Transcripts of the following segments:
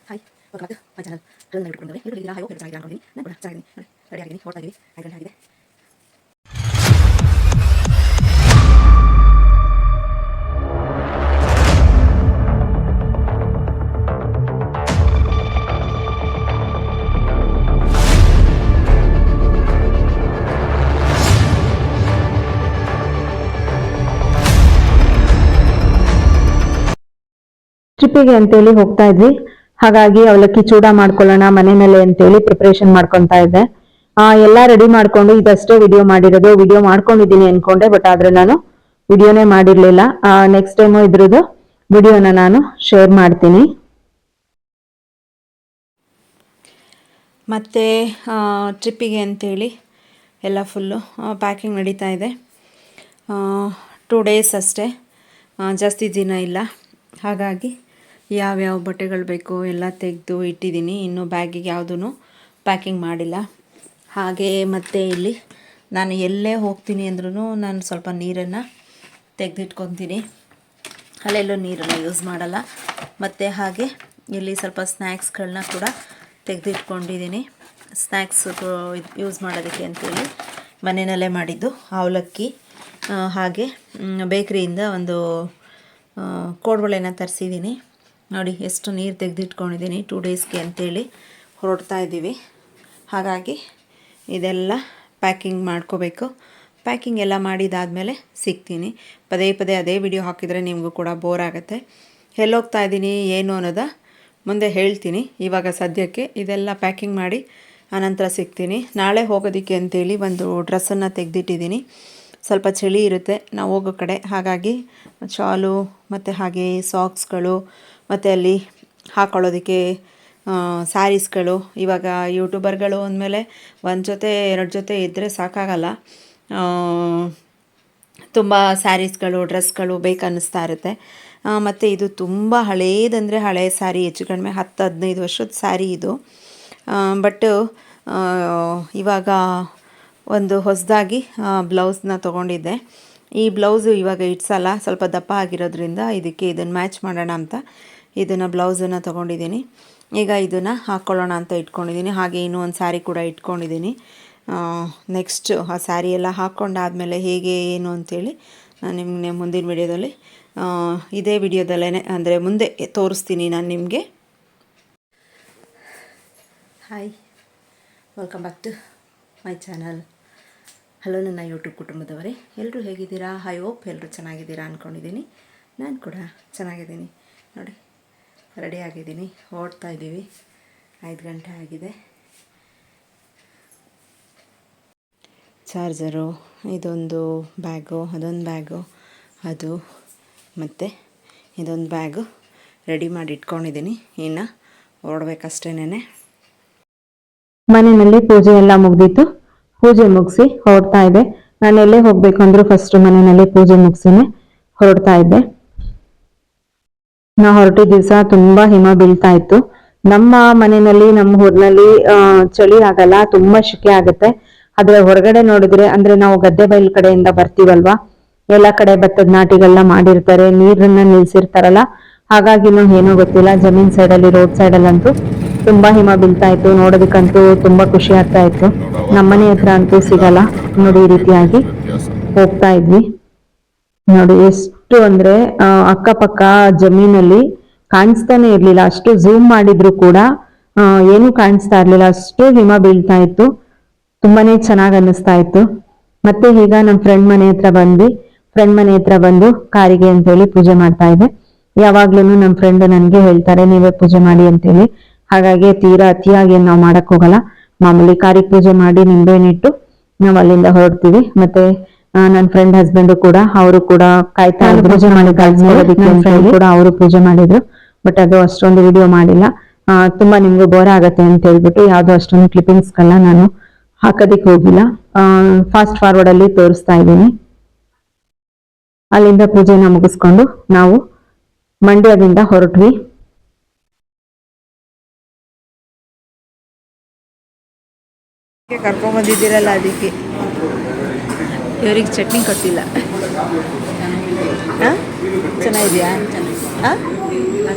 Hi welcome back my channel train ಇಟ್ಕೊಂಡ್ರೆ ಎಲ್ಲರೂ ಹೇಗಿದ್ದೀರಾ? ಹಾಯ್ ಚೆನ್ನಾಗಿದ್ದೀರಾ ಅನ್ಕೊಂಡಿದ್ದೀನಿ. ನಾನು ಕೂಡ ಚೆನ್ನಾಗಿದ್ದೀನಿ. ರೆಡಿ ಆಗಿದ್ದೀನಿ, ಹೊರಡ್ತಾ ಇದ್ದೀವಿ. 5 ಗಂಟೆ ಆಗಿದೆ. ಟ್ರಿಪ್ಪಿಗೆ ಅಂತೇಳಿ ಹೋಗ್ತಾ ಇದ್ವಿ. ಹಾಗಾಗಿ ಅವಲಕ್ಕಿ ಚೂಡ ಮಾಡ್ಕೊಳ್ಳೋಣ ಮನೆಯಲ್ಲೇ ಅಂತೇಳಿ ಪ್ರಿಪರೇಷನ್ ಮಾಡ್ಕೊತಾ ಇದ್ದೆ. ಎಲ್ಲಾ ರೆಡಿ ಮಾಡ್ಕೊಂಡು ಇದಷ್ಟೇ ವಿಡಿಯೋ ಮಾಡಿರೋದು. ವಿಡಿಯೋ ಮಾಡ್ಕೊಂಡಿದ್ದೀನಿ ಅನ್ಕೊಂಡೆ, ಬಟ್ ಆದ್ರೆ ನಾನು ವಿಡಿಯೋನೇ ಮಾಡಿರ್ಲಿಲ್ಲ. ನೆಕ್ಸ್ಟ್ ಟೈಮು ಇದ್ರದ್ದು ವಿಡಿಯೋನ ನಾನು ಶೇರ್ ಮಾಡ್ತೀನಿ. ಮತ್ತು ಟ್ರಿಪ್ಪಿಗೆ ಅಂತೇಳಿ ಎಲ್ಲ ಫುಲ್ಲು ಪ್ಯಾಕಿಂಗ್ ನಡೀತಾ ಇದೆ. 2 ಡೇಸ್ ಅಷ್ಟೇ, ಜಾಸ್ತಿ ದಿನ ಇಲ್ಲ. ಹಾಗಾಗಿ ಯಾವ್ಯಾವ ಬಟ್ಟೆಗಳು ಬೇಕೋ ಎಲ್ಲ ತೆಗೆದು ಇಟ್ಟಿದ್ದೀನಿ. ಇನ್ನೂ ಬ್ಯಾಗಿಗೆ ಯಾವುದೂ ಪ್ಯಾಕಿಂಗ್ ಮಾಡಿಲ್ಲ. ಹಾಗೆ ಮತ್ತು ಇಲ್ಲಿ ನಾನು ಎಲ್ಲೇ ಹೋಗ್ತೀನಿ ಅಂದ್ರೂ ನಾನು ಸ್ವಲ್ಪ ನೀರನ್ನು ತೆಗೆದಿಟ್ಕೊತೀನಿ. ಅಲ್ಲೆಲ್ಲೂ ನೀರನ್ನು ಯೂಸ್ ಮಾಡಲ್ಲ. ಮತ್ತು ಹಾಗೆ ಇಲ್ಲಿ ಸ್ವಲ್ಪ ಸ್ನ್ಯಾಕ್ಸ್ಗಳನ್ನ ಕೂಡ ತೆಗೆದಿಟ್ಕೊಂಡಿದ್ದೀನಿ. ಸ್ನ್ಯಾಕ್ಸ್ ಯೂಸ್ ಮಾಡೋದಕ್ಕೆ ಅಂತೇಳಿ ಮನೆಯಲ್ಲೇ ಮಾಡಿದ್ದು ಅವಲಕ್ಕಿ, ಹಾಗೆ ಬೇಕ್ರಿಯಿಂದ ಒಂದು ಕೋಡ್ಬಳೆನ ತರಿಸಿದ್ದೀನಿ. ನೋಡಿ ಎಷ್ಟು ನೀರು ತೆಗೆದಿಟ್ಕೊಂಡಿದ್ದೀನಿ. 2 ಡೇಸ್ಗೆ ಅಂತೇಳಿ ಹೊರಡ್ತಾ ಇದ್ದೀವಿ. ಹಾಗಾಗಿ ಇದೆಲ್ಲ ಪ್ಯಾಕಿಂಗ್ ಮಾಡ್ಕೋಬೇಕು. ಪ್ಯಾಕಿಂಗ್ ಎಲ್ಲ ಮಾಡಿದಾದಮೇಲೆ ಸಿಗ್ತೀನಿ. ಪದೇ ಪದೇ ಅದೇ ವಿಡಿಯೋ ಹಾಕಿದರೆ ನಿಮಗೂ ಕೂಡ ಬೋರ್ ಆಗುತ್ತೆ. ಎಲ್ಲೋಗ್ತಾ ಇದ್ದೀನಿ ಏನು ಅನ್ನೋದ ಮುಂದೆ ಹೇಳ್ತೀನಿ. ಇವಾಗ ಸದ್ಯಕ್ಕೆ ಇದೆಲ್ಲ ಪ್ಯಾಕಿಂಗ್ ಮಾಡಿ ಆನಂತರ ಸಿಗ್ತೀನಿ. ನಾಳೆ ಹೋಗೋದಕ್ಕೆ ಅಂತೇಳಿ ಒಂದು ಡ್ರೆಸ್ಸನ್ನು ತೆಗೆದಿಟ್ಟಿದ್ದೀನಿ. ಸ್ವಲ್ಪ ಚಳಿ ಇರುತ್ತೆ ನಾವು ಹೋಗೋ ಕಡೆ. ಹಾಗಾಗಿ ಶಾಲು ಮತ್ತು ಹಾಗೆ ಸಾಕ್ಸ್ಗಳು ಮತ್ತು ಅಲ್ಲಿ ಹಾಕ್ಕೊಳ್ಳೋದಕ್ಕೆ ಸ್ಯಾರೀಸ್ಗಳು. ಇವಾಗ ಯೂಟ್ಯೂಬರ್ಗಳು ಅಂದಮೇಲೆ 1 ಜೊತೆ 2 ಜೊತೆ ಇದ್ದರೆ ಸಾಕಾಗಲ್ಲ. ತುಂಬ ಸ್ಯಾರೀಸ್ಗಳು ಡ್ರೆಸ್ಗಳು ಬೇಕನ್ನಿಸ್ತಾ ಇರುತ್ತೆ. ಮತ್ತು ಇದು ತುಂಬ ಹಳೇದಂದರೆ ಹಳೆಯ ಸ್ಯಾರಿ, ಹೆಚ್ಚು ಕಡಿಮೆ 10-15 ವರ್ಷದ ಸ್ಯಾರಿ ಇದು. ಬಟ್ ಇವಾಗ ಒಂದು ಹೊಸದಾಗಿ ಬ್ಲೌಸ್ನ ತೊಗೊಂಡಿದ್ದೆ. ಈ ಬ್ಲೌಸು ಇವಾಗ ಇಡ್ಸಲ್ಲ, ಸ್ವಲ್ಪ ದಪ್ಪ ಆಗಿರೋದ್ರಿಂದ ಇದಕ್ಕೆ ಇದನ್ನು ಮ್ಯಾಚ್ ಮಾಡೋಣ ಅಂತ ಇದನ್ನು ಬ್ಲೌಸನ್ನು ತೊಗೊಂಡಿದ್ದೀನಿ. ಈಗ ಇದನ್ನು ಹಾಕ್ಕೊಳ್ಳೋಣ ಅಂತ ಇಟ್ಕೊಂಡಿದ್ದೀನಿ. ಹಾಗೆ ಇನ್ನೂ ಒಂದು ಸ್ಯಾರಿ ಕೂಡ ಇಟ್ಕೊಂಡಿದ್ದೀನಿ. ನೆಕ್ಸ್ಟ್ ಆ ಸ್ಯಾರಿ ಎಲ್ಲ ಹಾಕ್ಕೊಂಡಾದಮೇಲೆ ಹೇಗೆ ಏನು ಅಂಥೇಳಿ ನಾನು ನಿಮಗೆ ಮುಂದಿನ ವಿಡಿಯೋದಲ್ಲಿ ಇದೇ ವಿಡಿಯೋದಲ್ಲೇ ಅಂದರೆ ಮುಂದೆ ತೋರಿಸ್ತೀನಿ ನಾನು ನಿಮಗೆ. Hi welcome back to my channel. Hello ನನ್ನ ಯೂಟ್ಯೂಬ್ ಕುಟುಂಬದವರೇ, ಎಲ್ಲರೂ ಹೇಗಿದ್ದೀರಾ? ಐ ಹೋಪ್ ಎಲ್ಲರೂ ಚೆನ್ನಾಗಿದ್ದೀರಾ ಅಂದ್ಕೊಂಡಿದ್ದೀನಿ. ನಾನು ಕೂಡ ಚೆನ್ನಾಗಿದ್ದೀನಿ. ನೋಡಿ ರೆಡಿ ಆಗಿದ್ದೀನಿ, ಹೊರಡ್ತಾ ಇದ್ದೀವಿ. 5 ಗಂಟೆ ಆಗಿದೆ. ಚಾರ್ಜರು, ಇದೊಂದು ಬ್ಯಾಗು, ಅದೊಂದು ಬ್ಯಾಗು, ಅದು ಮತ್ತು ಇದೊಂದು ಬ್ಯಾಗು ರೆಡಿ ಮಾಡಿ ಇಟ್ಕೊಂಡಿದ್ದೀನಿ. ಇನ್ನು ಹೊರಡ್ಬೇಕಷ್ಟೇನೆ. ಮನೆಯಲ್ಲಿ ಪೂಜೆ ಎಲ್ಲ ಮುಗ್ದಿತ್ತು. ಪೂಜೆ ಮುಗಿಸಿ ಹೊರಡ್ತಾ ಇದ್ದೆ. ನಾನು ಎಲ್ಲೇ ಹೋಗ್ಬೇಕು ಅಂದ್ರೂ ಫಸ್ಟ್ ಮನೆಯಲ್ಲಿ ಪೂಜೆ ಮುಗಿಸಿನೇ ಹೊರಡ್ತಾ ಇದ್ದೆ. ನಾ ಹೊರಟಿದ್ದ ದಿವಸ ತುಂಬಾ ಹಿಮ ಬೀಳ್ತಾ ಇತ್ತು. ನಮ್ಮ ಮನೆಯಲ್ಲಿ ನಮ್ಮ ಊರಿನಲ್ಲಿ ಚಳಿ ಆಗಲ್ಲ, ತುಂಬಾ ಶೆಕೆ ಆಗುತ್ತೆ. ಆದ್ರೆ ಹೊರಗಡೆ ನೋಡಿದ್ರೆ, ಅಂದ್ರೆ ನಾವು ಗದ್ದೆ ಬಯಲು ಕಡೆಯಿಂದ ಬರ್ತೀವಲ್ವಾ, ಎಲ್ಲ ಕಡೆ ಭತ್ತದ ನಾಟಿಗಳನ್ನ ಮಾಡಿರ್ತಾರೆ, ನೀರನ್ನ ನಿಲ್ಸಿರ್ತಾರಲ್ಲ. ಹಾಗಾಗಿನೂ ಏನೋ ಗೊತ್ತಿಲ್ಲ, ಜಮೀನ್ ಸೈಡಲ್ಲಿ ರೋಡ್ ಸೈಡಲ್ಲಿ ಅಂತೂ ತುಂಬಾ ಹಿಮ ಬೀಳ್ತಾ ಇತ್ತು. ನೋಡೋದಕ್ಕಂತೂ ತುಂಬಾ ಖುಷಿ ಆಗ್ತಾ ಇತ್ತು. ನಮ್ಮನೆ ಹತ್ರ ಅಂತೂ ಸಿಗಲ್ಲ. ನೋಡಿ ಈ ರೀತಿಯಾಗಿ ಹೋಗ್ತಾ ಇದ್ವಿ. ನೋಡಿ ಎಷ್ಟು ಅಂದ್ರೆ ಅಕ್ಕಪಕ್ಕ ಜಮೀನಲ್ಲಿ ಕಾಣಿಸ್ತಾನೆ ಇರ್ಲಿಲ್ಲ. ಅಷ್ಟು ಝೂಮ್ ಮಾಡಿದ್ರು ಕೂಡ ಏನು ಕಾಣಿಸ್ತಾ ಇರ್ಲಿಲ್ಲ, ಅಷ್ಟು ಹಿಮ ಬೀಳ್ತಾ ಇತ್ತು. ತುಂಬಾನೇ ಚೆನ್ನಾಗ್ ಅನ್ನಿಸ್ತಾ ಇತ್ತು. ಮತ್ತೆ ಈಗ ನಮ್ಮ ಫ್ರೆಂಡ್ ಮನೆ ಹತ್ರ ಬಂದ್ವಿ. ಫ್ರೆಂಡ್ ಮನೆ ಹತ್ರ ಬಂದು ಕಾರಿಗೆ ಅಂತ ಹೇಳಿ ಪೂಜೆ ಮಾಡ್ತಾ ಇದ್ದೆ. ಯಾವಾಗ್ಲೂ ನಮ್ಮ ಫ್ರೆಂಡ್ ನನ್ಗೆ ಹೇಳ್ತಾರೆ ನೀವೇ ಪೂಜೆ ಮಾಡಿ ಅಂತೇಳಿ. ಹಾಗಾಗಿ ತೀರಾ ಅತಿಯಾಗಿ ನಾವು ಮಾಡಕ್ ಹೋಗಲ್ಲ. ಮಾಮೂಲಿ ಕಾರಿಗೆ ಪೂಜೆ ಮಾಡಿ ನಿಂಬೆಹಣ್ಣಿಟ್ಟು ನಾವು ಅಲ್ಲಿಂದ ಹೊರಡ್ತೀವಿ. ಮತ್ತೆ ನನ್ನ ಫ್ರೆಂಡ್ ಹಸ್ಬೆಂಡ್ ಕೂಡ, ಅವರು ಕೂಡ ಕಾಯ್ತಾ ಇದ್ರು ಪೂಜೆ ಮಾಡಿ ಕೂಡ ಅವರು ಪೂಜೆ ಮಾಡಿದ್ರು. ಬಟ್ ಅದು ಅಷ್ಟೊಂದು ವಿಡಿಯೋ ಮಾಡಿಲ್ಲ. ತುಂಬಾ ನಿಮ್ಗೆ ಬೋರ್ ಆಗತ್ತೆ ಅಂತ ಹೇಳ್ಬಿಟ್ಟು ಯಾವ್ದು ಅಷ್ಟೊಂದು ಕ್ಲಿಪ್ಪಿಂಗ್ಸ್ಗಳನ್ನ ನಾನು ಹಾಕೋದಿಕ್ ಹೋಗಿಲ್ಲ. ಫಾಸ್ಟ್ ಫಾರ್ವರ್ಡ್ ಅಲ್ಲಿ ತೋರಿಸ್ತಾ ಇದ್ದೀನಿ. ಅಲ್ಲಿಂದ ಪೂಜೆನ ಮುಗಿಸ್ಕೊಂಡು ನಾವು ಮಂಡ್ಯದಿಂದ ಹೊರಟ್ವಿ. ಕರ್ಕೊಂಬಂದಿದ್ದೀರಲ್ಲ ಅದಕ್ಕೆ. ಇವರಿಗೆ ಚಟ್ನಿ ಕೊಟ್ಟಿಲ್ಲ. ಚೆನ್ನಾಗಿದೆಯಾ?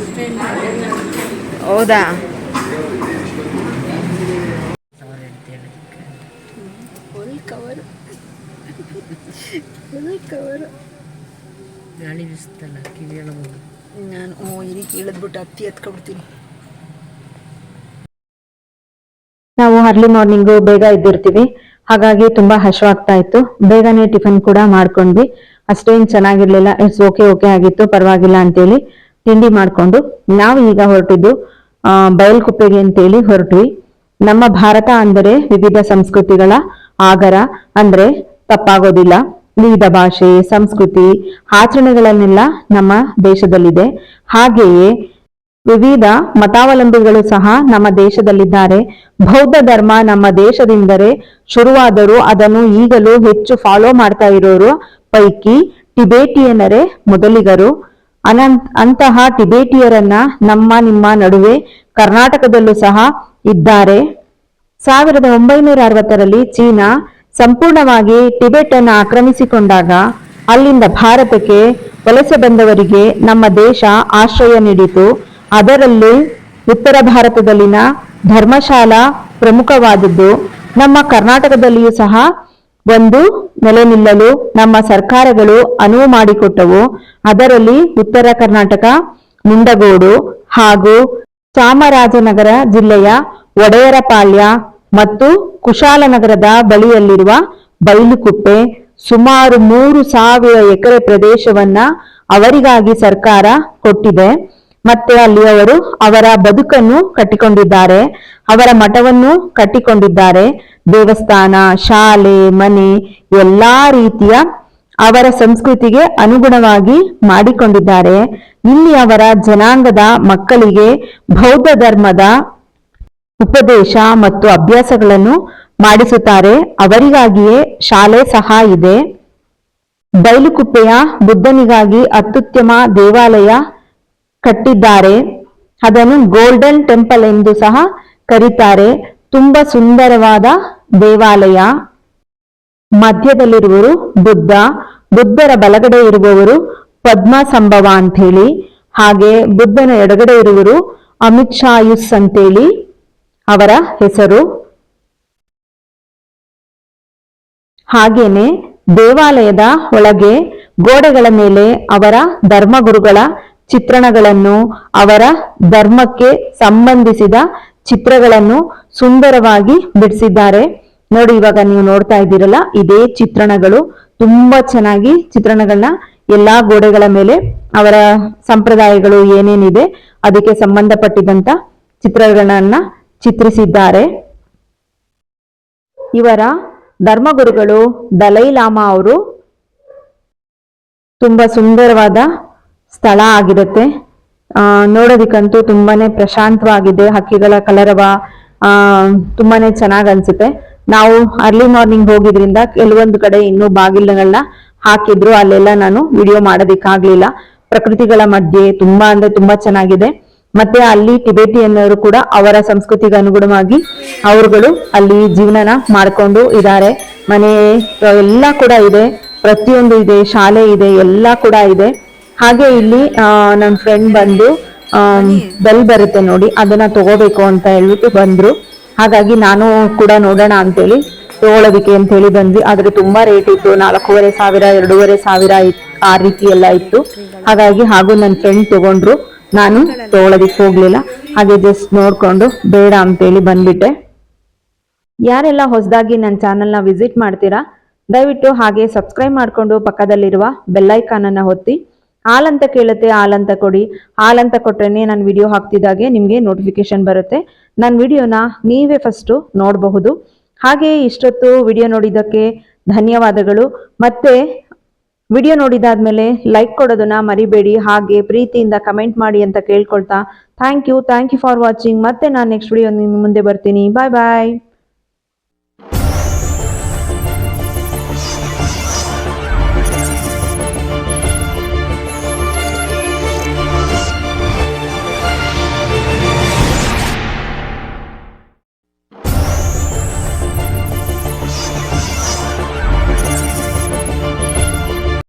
ಹೌದಾ? Full cover full cover. ಗಾಳಿ ಬಿಸ್ತಲ್ಲ ಕಿವಿಯೊಳ ನಾನು ಈ ರೀತಿ ಇಳಿದ್ಬಿಟ್ಟು ಹತ್ತಿ ಎತ್ಕೊಬಿಡ್ತೀನಿ. ನಾವು ಅರ್ಲಿ ಮಾರ್ನಿಂಗು ಬೇಗ ಎದ್ದಿರ್ತೀವಿ, ಹಾಗಾಗಿ ತುಂಬಾ ಹಶ್ವಾಗ್ತಾ ಇತ್ತು. ಬೇಗನೆ ಟಿಫನ್ ಕೂಡ ಮಾಡ್ಕೊಂಡ್ವಿ. ಅಷ್ಟೇನ್ ಚೆನ್ನಾಗಿರ್ಲಿಲ್ಲ, ಇಟ್ಸ್ ಓಕೆ ಆಗಿತ್ತು, ಪರವಾಗಿಲ್ಲ ಅಂತೇಳಿ ತಿಂಡಿ ಮಾಡ್ಕೊಂಡು ನಾವು ಈಗ ಹೊರಟಿದ್ದು ಬಯಲ್ಕುಪ್ಪೆಗೆ ಅಂತೇಳಿ ಹೊರಟ್ವಿ. ನಮ್ಮ ಭಾರತ ಅಂದರೆ ವಿವಿಧ ಸಂಸ್ಕೃತಿಗಳ ಆಗರ ಅಂದ್ರೆ ತಪ್ಪಾಗೋದಿಲ್ಲ. ವಿವಿಧ ಭಾಷೆ, ಸಂಸ್ಕೃತಿ, ಆಚರಣೆಗಳನ್ನೆಲ್ಲ ನಮ್ಮ ದೇಶದಲ್ಲಿದೆ. ಹಾಗೆಯೇ ವಿವಿಧ ಮತಾವಲಂಬಿಗಳು ಸಹ ನಮ್ಮ ದೇಶದಲ್ಲಿದ್ದಾರೆ. ಬೌದ್ಧ ಧರ್ಮ ನಮ್ಮ ದೇಶದಿಂದಲೇ ಶುರುವಾದರೂ ಅದನ್ನು ಈಗಲೂ ಹೆಚ್ಚು ಫಾಲೋ ಮಾಡ್ತಾ ಇರೋರು ಪೈಕಿ ಟಿಬೇಟಿಯನರೇ ಮೊದಲಿಗರು. ಅಂತಹ ಟಿಬೇಟಿಯರನ್ನ ನಿಮ್ಮ ನಡುವೆ ಕರ್ನಾಟಕದಲ್ಲೂ ಸಹ ಇದ್ದಾರೆ. 1960ರಲ್ಲಿ ಚೀನಾ ಸಂಪೂರ್ಣವಾಗಿ ಟಿಬೆಟ್ ಅನ್ನು ಆಕ್ರಮಿಸಿಕೊಂಡಾಗ ಅಲ್ಲಿಂದ ಭಾರತಕ್ಕೆ ವಲಸೆ ಬಂದವರಿಗೆ ನಮ್ಮ ದೇಶ ಆಶ್ರಯ ನೀಡಿತು. ಅದರಲ್ಲಿ ಉತ್ತರ ಭಾರತದಲ್ಲಿನ ಧರ್ಮಶಾಲಾ ಪ್ರಮುಖವಾದದ್ದು. ನಮ್ಮ ಕರ್ನಾಟಕದಲ್ಲಿಯೂ ಸಹ ಒಂದು ನೆಲೆ ನಿಲ್ಲಲು ನಮ್ಮ ಸರ್ಕಾರಗಳು ಅನುವು ಮಾಡಿಕೊಟ್ಟವು. ಅದರಲ್ಲಿ ಉತ್ತರ ಕರ್ನಾಟಕ ಮುಂಡಗೋಡು ಹಾಗೂ ಚಾಮರಾಜನಗರ ಜಿಲ್ಲೆಯ ಒಡೆಯರಪಾಳ್ಯ ಮತ್ತು ಕುಶಾಲನಗರದ ಬಳಿಯಲ್ಲಿರುವ ಬೈಲುಕುಪ್ಪೆ ಸುಮಾರು 3,000 ಎಕರೆ ಪ್ರದೇಶವನ್ನ ಅವರಿಗಾಗಿ ಸರ್ಕಾರ ಕೊಟ್ಟಿದೆ. ಮತ್ತೆ ಅಲ್ಲಿ ಅವರು ಅವರ ಬದುಕನ್ನು ಕಟ್ಟಿಕೊಂಡಿದ್ದಾರೆ, ಅವರ ಮಠವನ್ನು ಕಟ್ಟಿಕೊಂಡಿದ್ದಾರೆ. ದೇವಸ್ಥಾನ, ಶಾಲೆ, ಮನೆ ಎಲ್ಲಾ ರೀತಿಯ ಅವರ ಸಂಸ್ಕೃತಿಗೆ ಅನುಗುಣವಾಗಿ ಮಾಡಿಕೊಂಡಿದ್ದಾರೆ. ಇಲ್ಲಿ ಅವರ ಜನಾಂಗದ ಮಕ್ಕಳಿಗೆ ಬೌದ್ಧ ಧರ್ಮದ ಉಪದೇಶ ಮತ್ತು ಅಭ್ಯಾಸಗಳನ್ನು ಮಾಡಿಸುತ್ತಾರೆ. ಅವರಿಗಾಗಿಯೇ ಶಾಲೆ ಸಹ ಇದೆ. ಬೈಲುಕುಪ್ಪೆಯ ಬುದ್ಧನಿಗಾಗಿ ಅತ್ಯುತ್ತಮ ದೇವಾಲಯ ಕಟ್ಟಿದ್ದಾರೆ. ಅದನ್ನು ಗೋಲ್ಡನ್ ಟೆಂಪಲ್ ಎಂದು ಸಹ ಕರೀತಾರೆ. ತುಂಬಾ ಸುಂದರವಾದ ದೇವಾಲಯ. ಮಧ್ಯದಲ್ಲಿರುವರು ಬುದ್ಧ, ಬುದ್ಧರ ಬಲಗಡೆ ಇರುವವರು ಪದ್ಮಸಂಭವ ಅಂತ ಹೇಳಿ, ಹಾಗೆ ಬುದ್ಧನ ಎಡಗಡೆ ಇರುವರು ಅಮಿತ್ ಶಾಯುಸ್ ಅಂತೇಳಿ ಅವರ ಹೆಸರು. ಹಾಗೇನೆ ದೇವಾಲಯದ ಒಳಗೆ ಗೋಡೆಗಳ ಮೇಲೆ ಅವರ ಧರ್ಮಗುರುಗಳ ಚಿತ್ರಣಗಳನ್ನು, ಅವರ ಧರ್ಮಕ್ಕೆ ಸಂಬಂಧಿಸಿದ ಚಿತ್ರಗಳನ್ನು ಸುಂದರವಾಗಿ ಬಿಡಿಸಿದ್ದಾರೆ. ನೋಡಿ, ಇವಾಗ ನೀವು ನೋಡ್ತಾ ಇದ್ದೀರಲ್ಲ, ಇದೇ ಚಿತ್ರಣಗಳು. ತುಂಬಾ ಚೆನ್ನಾಗಿ ಚಿತ್ರಣಗಳನ್ನ ಎಲ್ಲಾ ಗೋಡೆಗಳ ಮೇಲೆ ಅವರ ಸಂಪ್ರದಾಯಗಳು ಏನೇನಿದೆ ಅದಕ್ಕೆ ಸಂಬಂಧಪಟ್ಟಿದಂತ ಚಿತ್ರಗಳನ್ನ ಚಿತ್ರಿಸಿದ್ದಾರೆ. ಇವರ ಧರ್ಮಗುರುಗಳು ದಲೈ ಲಾಮಾ ಅವರು. ತುಂಬಾ ಸುಂದರವಾದ ಸ್ಥಳ ಆಗಿರುತ್ತೆ. ನೋಡೋದಿಕ್ಕಂತೂ ತುಂಬಾನೇ ಪ್ರಶಾಂತವಾಗಿದೆ. ಹಕ್ಕಿಗಳ ಕಲರವ ತುಂಬಾನೇ ಚೆನ್ನಾಗ್ ಅನ್ಸುತ್ತೆ. ನಾವು ಅರ್ಲಿ ಮಾರ್ನಿಂಗ್ ಹೋಗಿದ್ರಿಂದ ಕೆಲವೊಂದು ಕಡೆ ಇನ್ನೂ ಬಾಗಿಲುಗಳನ್ನ ಹಾಕಿದ್ರು, ಅಲ್ಲೆಲ್ಲ ನಾನು ವಿಡಿಯೋ ಮಾಡೋದಿಕ್ಕಾಗ್ಲಿಲ್ಲ. ಪ್ರಕೃತಿಗಳ ಮಧ್ಯೆ ತುಂಬಾ ಅಂದ್ರೆ ತುಂಬಾ ಚೆನ್ನಾಗಿದೆ. ಮತ್ತೆ ಅಲ್ಲಿ ಟಿಬೇಟಿಯನ್ನರು ಕೂಡ ಅವರ ಸಂಸ್ಕೃತಿಗೆ ಅನುಗುಣವಾಗಿ ಅವರುಗಳು ಅಲ್ಲಿ ಜೀವನನ ಮಾಡ್ಕೊಂಡು ಇದ್ದಾರೆ. ಮನೆ ಎಲ್ಲ ಕೂಡ ಇದೆ, ಪ್ರತಿಯೊಂದು ಇದೆ, ಶಾಲೆ ಇದೆ, ಎಲ್ಲ ಕೂಡ ಇದೆ. ಹಾಗೆ ಇಲ್ಲಿ ನನ್ನ ಫ್ರೆಂಡ್ ಬಂದು ಬೆಲ್ ಬರುತ್ತೆ ನೋಡಿ, ಅದನ್ನ ತಗೋಬೇಕು ಅಂತ ಹೇಳ್ಬಿಟ್ಟು ಬಂದ್ರು. ಹಾಗಾಗಿ ನಾನು ಕೂಡ ನೋಡೋಣ ಅಂತೇಳಿ ತಗೊಳ್ಳೋದಿಕ್ಕೆ ಅಂತ ಹೇಳಿ ಬಂದ್ವಿ. ಆದ್ರೆ ತುಂಬಾ ರೇಟ್ ಇತ್ತು, 4,500 2,500 ಆ ರೀತಿ ಎಲ್ಲ ಇತ್ತು. ಹಾಗಾಗಿ ಹಾಗೂ ನನ್ನ ಫ್ರೆಂಡ್ ತಗೊಂಡ್ರು, ನಾನು ತಗೊಳ್ಳೋದಿಕ್ಕೆ ಹೋಗ್ಲಿಲ್ಲ. ಹಾಗೆ ಜಸ್ಟ್ ನೋಡ್ಕೊಂಡು ಬೇಡ ಅಂತೇಳಿ ಬಂದ್ಬಿಟ್ಟೆ. ಯಾರೆಲ್ಲ ಹೊಸದಾಗಿ ನನ್ನ ಚಾನೆಲ್ನ ವಿಸಿಟ್ ಮಾಡ್ತೀರಾ, ದಯವಿಟ್ಟು ಹಾಗೆ ಸಬ್ಸ್ಕ್ರೈಬ್ ಮಾಡಿಕೊಂಡು ಪಕ್ಕದಲ್ಲಿರುವ ಬೆಲ್ಲೈಕಾನ್ ಅನ್ನ ಒತ್ತಿ. ಆಲ್ ಅಂತ ಕೇಳುತ್ತೆ, ಆಲ್ ಅಂತ ಕೊಡಿ. ಆಲ್ ಅಂತ ಕೊಟ್ರೇನೆ ನಾನು ವಿಡಿಯೋ ಹಾಕ್ತಿದ್ದಾಗೆ ನಿಮಗೆ ನೋಟಿಫಿಕೇಶನ್ ಬರುತ್ತೆ. ನನ್ನ ವಿಡಿಯೋನ ನೀವೇ ಫಸ್ಟು ನೋಡಬಹುದು. ಹಾಗೆ ಇಷ್ಟೊತ್ತು ವಿಡಿಯೋ ನೋಡಿದ್ದಕ್ಕೆ ಧನ್ಯವಾದಗಳು. ಮತ್ತೆ ವಿಡಿಯೋ ನೋಡಿದಾದ್ಮೇಲೆ ಲೈಕ್ ಕೊಡೋದನ್ನ ಮರಿಬೇಡಿ. ಹಾಗೆ ಪ್ರೀತಿಯಿಂದ ಕಮೆಂಟ್ ಮಾಡಿ ಅಂತ ಕೇಳ್ಕೊಳ್ತಾ ಥ್ಯಾಂಕ್ ಯು ಫಾರ್ ವಾಚಿಂಗ್. ಮತ್ತೆ ನಾನು ನೆಕ್ಸ್ಟ್ ವಿಡಿಯೋ ನಿಮ್ಮ ಮುಂದೆ ಬರ್ತೀನಿ. ಬಾಯ್ ಬಾಯ್.